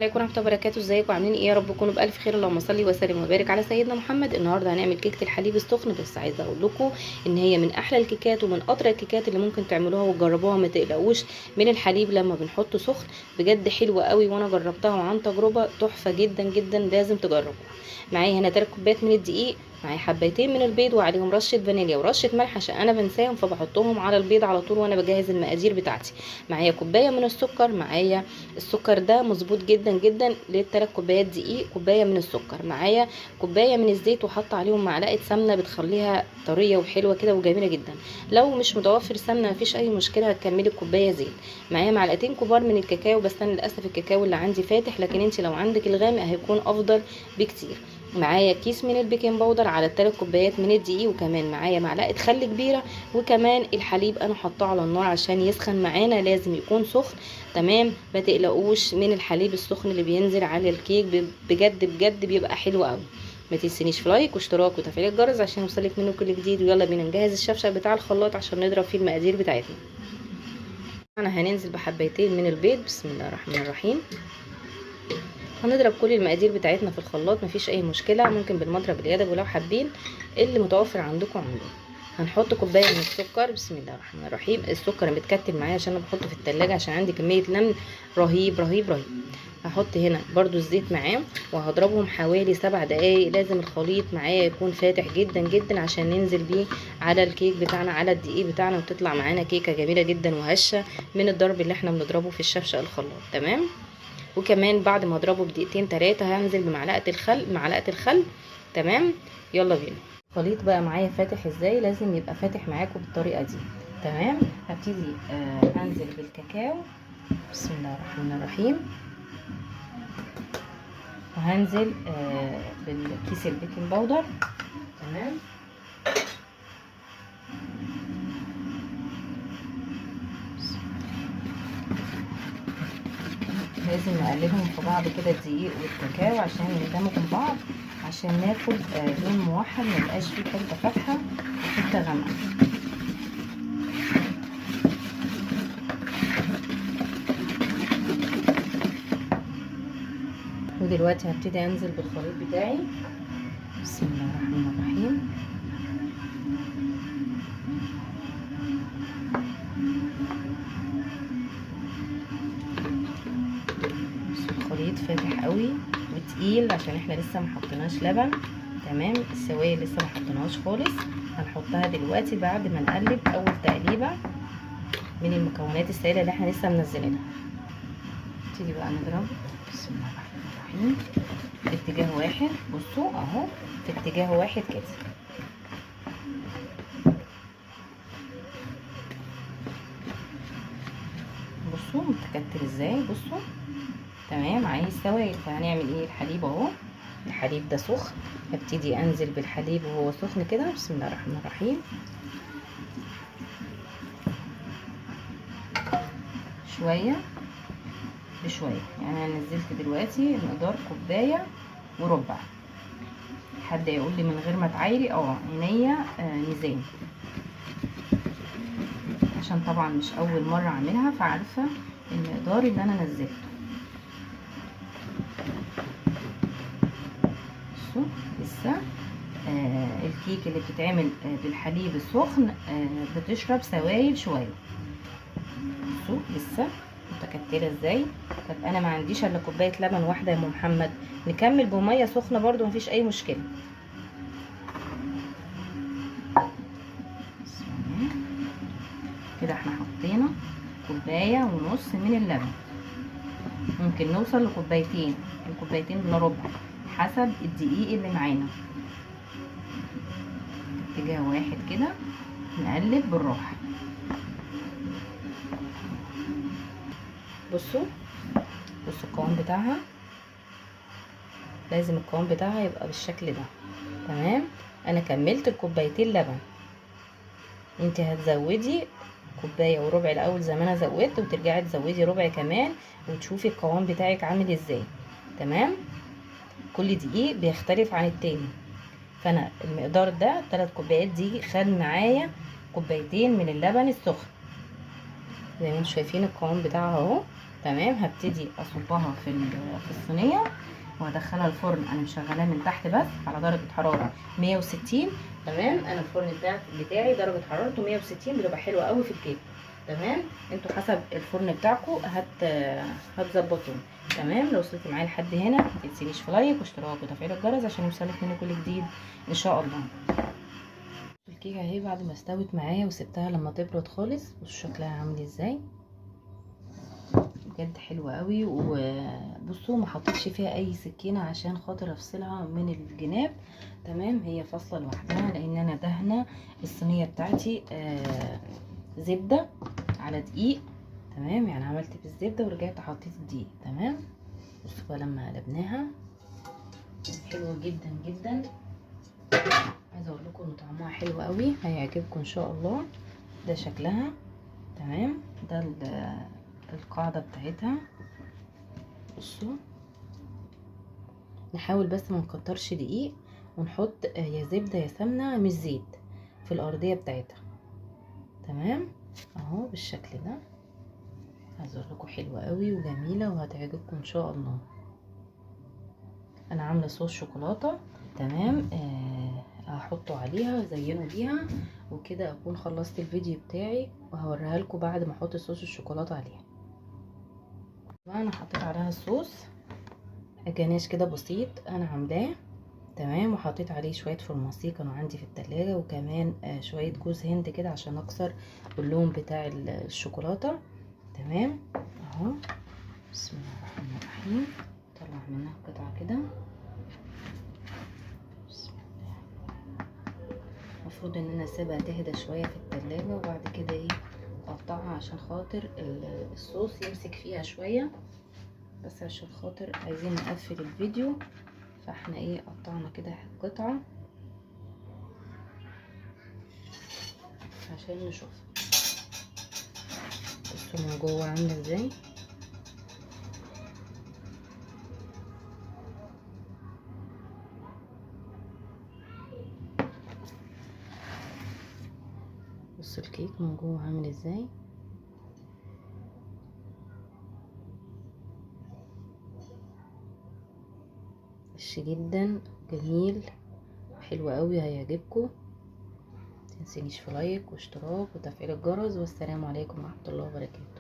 عليكم ورحمه الله وبركاته. ازيكم عاملين ايه؟ يا رب تكونوا بالف خير. اللهم صل وسلم وبارك على سيدنا محمد. النهارده هنعمل كيكه الحليب السخن، بس عايزه اقول لكم ان هي من احلى الكيكات ومن اطرى الكيكات اللي ممكن تعملوها وتجربوها. ما تقلقوش من الحليب لما بنحطه سخن، بجد حلوه قوي وانا جربتها وعن تجربه تحفه جدا جدا، لازم تجربوها. معايا هنا 3 كوبايات من الدقيق، معايا حبايتين من البيض وعليهم رشه فانيليا ورشه ملح عشان انا بنساهم فبحطهم على البيض على طول وانا بجهز المقادير بتاعتي. معايا كوبايه من السكر، معايا السكر ده مظبوط جدا جدا للثلاث كوبايات دقيق. كوبايه من السكر، معايا كوبايه من الزيت وحط عليهم معلقه سمنه بتخليها طريه وحلوه كده وجميله جدا. لو مش متوفر سمنه مفيش اي مشكله، هتكملي كوبايه زيت. معايا معلقتين كبار من الكاكاو، بس انا للاسف الكاكاو اللي عندي فاتح، لكن انت لو عندك الغامق هيكون افضل بكتير. معايا كيس من البيكنج باودر على 3 كوبايات من الدقيق، وكمان معايا معلقه خل كبيره، وكمان الحليب انا حطاه على النار عشان يسخن معانا، لازم يكون سخن. تمام، ما تقلقوش من الحليب السخن اللي بينزل على الكيك، بجد بجد بيبقى حلو قوي. ما تنسينيش في لايك واشتراك وتفعيل الجرس عشان يوصلك منه كل جديد. ويلا بينا نجهز الشفشق بتاع الخلاط عشان نضرب فيه المقادير بتاعتنا. انا هننزل بحبيتين من البيض، بسم الله الرحمن الرحيم. هنضرب كل المقادير بتاعتنا في الخلاط، مفيش اي مشكله، ممكن بالمضرب اليدوي ولو حابين اللي متوفر عندكم اعملوه. هنحط كوبايه من السكر، بسم الله الرحمن الرحيم. السكر متكتل معايا عشان انا بحطه في التلاجة عشان عندي كميه نمل رهيب رهيب رهيب. هحط هنا برضو الزيت معاه وهضربهم حوالي 7 دقايق. لازم الخليط معايا يكون فاتح جدا جدا عشان ننزل بيه على الكيك بتاعنا، على الدقيق بتاعنا، وتطلع معانا كيكه جميله جدا وهشه من الضرب اللي احنا بنضربه في الشفشق الخلاط. تمام، وكمان بعد ما اضربه بدقيقتين 3 هنزل بمعلقه الخل. تمام، يلا بينا. الخليط بقى معايا فاتح ازاي؟ لازم يبقى فاتح معاكم بالطريقه دي. تمام، هبتدي انزل بالكاكاو، بسم الله الرحمن الرحيم، وهنزل بالكيس البيكنج باودر. تمام، لازم نقلبهم في بعض كده، الدقيق والكاكاو عشان يندمجوا في بعض، عشان ناخد لون موحد، ميبقاش فيه حته فاتحه وحته غامقه. ودلوقتي هبتدي انزل بالخليط بتاعي، بسم الله الرحمن الرحيم. الخليط فاتح قوي وتقيل عشان احنا لسه محطناش لبن. تمام، السوائل لسه محطناش خالص، هنحطها دلوقتي بعد ما نقلب اول تقليبه من المكونات السائله اللي احنا لسه منزلينها. نبتدي بقى نضرب، بسم الله الرحمن الرحيم، في اتجاه واحد. بصوا اهو، في اتجاه واحد كده. بصوا متكتل ازاي، بصوا. تمام، عايز سوائل، فهنعمل ايه؟ الحليب اهو، الحليب ده سخن، هبتدي انزل بالحليب وهو سخن كده، بسم الله الرحمن الرحيم، شويه بشويه. يعني انا نزلت دلوقتي مقدار كوبايه وربع. حد يقول لي من غير ما تعايري؟ عينيا ميزان، عشان طبعا مش اول مره اعملها فعارفه المقدار اللي انا نزلته. بصوا لسه الكيك اللي بتتعمل بالحليب السخن بتشرب سوائل شويه. بصوا لسه متكتله ازاي. طب انا ما عنديش الا كوبايه لبن واحده يا ام محمد، نكمل بميه سخنه برضو مفيش اي مشكله. كده احنا حطينا كوبايه ونص من اللبن، ممكن نوصل لكوبايتين، الكوبايتين الا ربع حسب الدقيق اللي معانا. اتجاه واحد كده، نقلب بالراحه. بصوا القوام بتاعها، لازم القوام بتاعها يبقى بالشكل ده. تمام، انا كملت الكوبايتين لبن، انت هتزودي كوبايه وربع الاول زي ما انا زودت، وترجعي تزودي ربع كمان وتشوفي القوام بتاعك عامل ازاي. تمام، كل دقيق بيختلف عن التاني، فانا المقدار ده 3 كوبايات دي خد معايا كوبايتين من اللبن السخن. زي ما انتم شايفين القوام بتاعها اهو، تمام. هبتدي اصبها في الصينيه وهدخلها الفرن. انا مشغلاه من تحت بس على درجه حراره 160. تمام. انا الفرن بتاعي درجه حرارته 160، بتبقى حلوه قوي في الكيك. تمام. انتوا حسب الفرن بتاعكم هتظبطوه. تمام. لو وصلتي معايا لحد هنا ما تنسينيش في لايك واشتراك وتفعيل الجرس عشان يوصلك مني كل جديد ان شاء الله. الكيكه اهي بعد ما استوت معايا وسبتها لما تبرد خالص، بصوا شكلها عامل ازاي، بجد حلوه قوي. وبصوا ما حطيتش فيها اي سكينه عشان خاطر افصلها من الجناب. تمام. هي فاصله لوحدها لان انا دهنه الصينيه بتاعتي زبده على دقيق. تمام. يعني عملت بالزبده ورجعت حطيت الدقيق. تمام. بصوا بقى لما قلبناها حلوه جدا جدا. عايزه اقول لكم ان طعمها حلو قوي، هيعجبكم ان شاء الله. ده شكلها. تمام. ده القاعده بتاعتها. بصوا نحاول بس ما نكترش دقيق، ونحط يا زبده يا سمنه مش زيت في الارضيه بتاعتها. تمام. اهو بالشكل ده. عايزه اقول لكم حلوه قوي وجميله وهتعجبكم ان شاء الله. انا عامله صوص شوكولاته. تمام. هحطه عليها زينه بيها وكده اكون خلصت الفيديو بتاعي، وهوريها لكم بعد ما احط صوص الشوكولاته عليها. بقى انا حطيت عليها الصوص جناش كده بسيط انا عاملاه. تمام. وحطيت عليه شويه فورماسيه كانوا عندي في التلاجة، وكمان شويه جوز هند كده عشان اكسر اللون بتاع الشوكولاته. تمام. اهو بسم الله الرحمن الرحيم. طلع منها قطعه كده. المفروض ان انا اسيبها تهدى شويه في التلاجة وبعد كده ايه اقطعها عشان خاطر الصوص يمسك فيها شويه. بس عشان خاطر عايزين نقفل الفيديو فاحنا ايه قطعنا كده قطعه عشان نشوف. بصوا من جوه عامله ازاي. بصوا الكيك من جوه عامل ازاي. وش جدا جميل حلو قوي، هيعجبكم. متنسونيش في لايك واشتراك وتفعيل الجرس، والسلام عليكم ورحمه الله وبركاته.